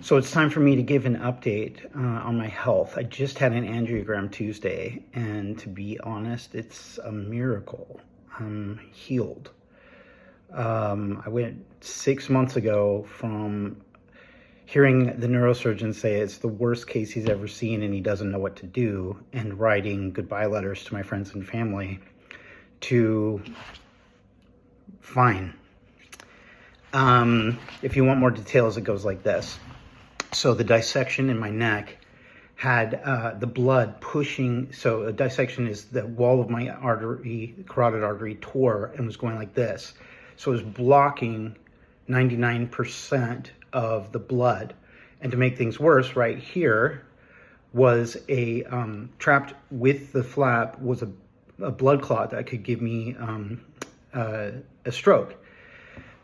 So it's time for me to give an update on my health. I just had an angiogram Tuesday, and to be honest, it's a miracle. I'm healed. I went 6 months ago from hearing the neurosurgeon say it's the worst case he's ever seen and he doesn't know what to do, and writing goodbye letters to my friends and family, to fine. If you want more details, it goes like this. So the dissection in my neck had the blood pushing. So a dissection is the wall of my artery, carotid artery, tore and was going like this. So it was blocking 99% of the blood. And to make things worse, right here was a trapped with the flap was a blood clot that could give me a stroke.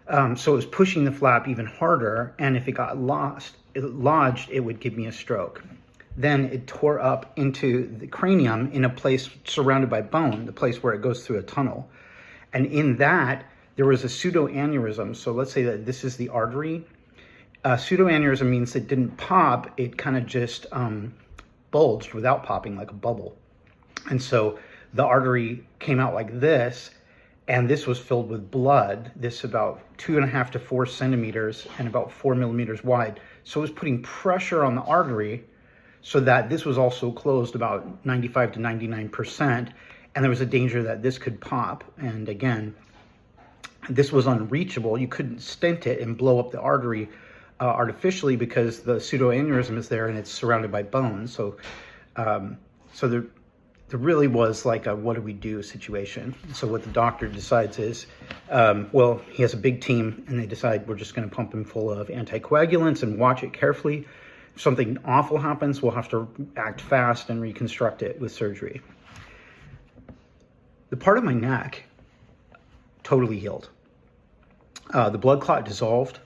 So it was pushing the flap even harder, and if it got lodged, it would give me a stroke. Then it tore up into the cranium in a place surrounded by bone, the place where it goes through a tunnel. And in that, there was a pseudoaneurysm. So let's say that this is the artery. Pseudoaneurysm means it didn't pop, it kind of just bulged without popping, like a bubble. And so the artery came out like this, and this was filled with blood, this about 2.5 to 4 centimeters and about 4 millimeters wide. So it was putting pressure on the artery so that this was also closed about 95 to 99%. And there was a danger that this could pop. And again, this was unreachable. You couldn't stent it and blow up the artery artificially because the pseudoaneurysm is there and it's surrounded by bone. So there really was like a what do we do situation. So what the doctor decides is, well, he has a big team and they decide we're just going to pump him full of anticoagulants and watch it carefully. If something awful happens, we'll have to act fast and reconstruct it with surgery. The part of my neck totally healed. The blood clot dissolved.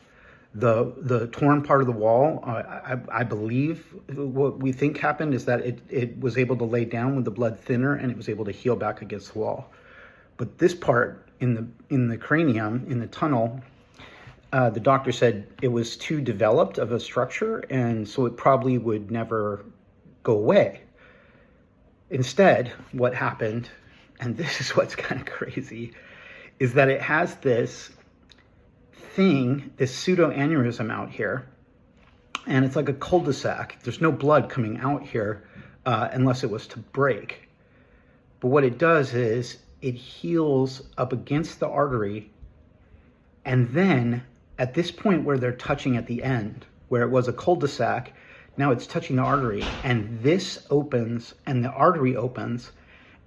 The torn part of the wall, I believe what we think happened is that it was able to lay down with the blood thinner and it was able to heal back against the wall. But this part in the cranium, in the tunnel, the doctor said it was too developed of a structure, and so it probably would never go away. Instead, what happened, and this is what's kind of crazy, is that it has this thing, this pseudoaneurysm out here, and it's like a cul-de-sac. There's no blood coming out here unless it was to break. But what it does is it heals up against the artery, and then at this point where they're touching at the end, where it was a cul-de-sac, now it's touching the artery, and this opens and the artery opens,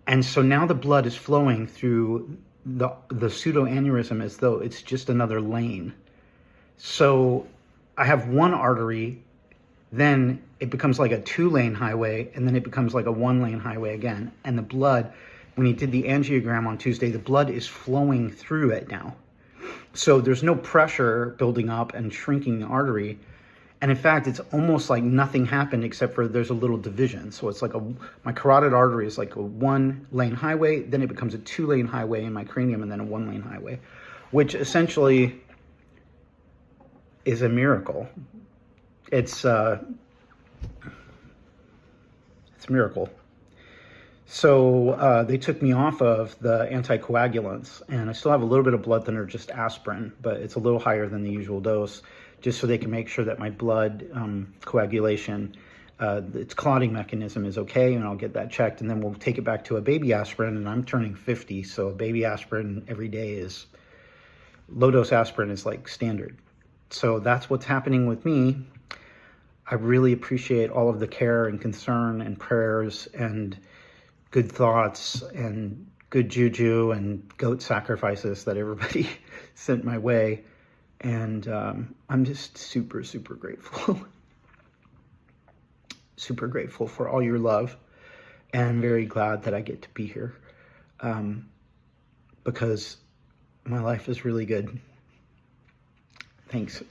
and so now the blood is flowing through the pseudoaneurysm as though it's just another lane. So I have one artery, then it becomes like a 2-lane highway, and then it becomes like a 1-lane highway again. And the blood, when he did the angiogram on Tuesday, the blood is flowing through it now. So there's no pressure building up and shrinking the artery. And in fact, it's almost like nothing happened except for there's a little division. So it's like my carotid artery is like a 1-lane highway, then it becomes a 2-lane highway in my cranium, and then a 1-lane highway, which essentially is a miracle. It's a miracle. So they took me off of the anticoagulants, and I still have a little bit of blood thinner, just aspirin, but it's a little higher than the usual dose, just so they can make sure that my blood coagulation, its clotting mechanism is okay, and I'll get that checked, and then we'll take it back to a baby aspirin, and I'm turning 50, so baby aspirin every day is, low-dose aspirin is like standard. So that's what's happening with me. I really appreciate all of the care and concern and prayers and good thoughts and good juju and goat sacrifices that everybody sent my way. And I'm just super, super grateful. Super grateful for all your love, and very glad that I get to be here because my life is really good. Thanks.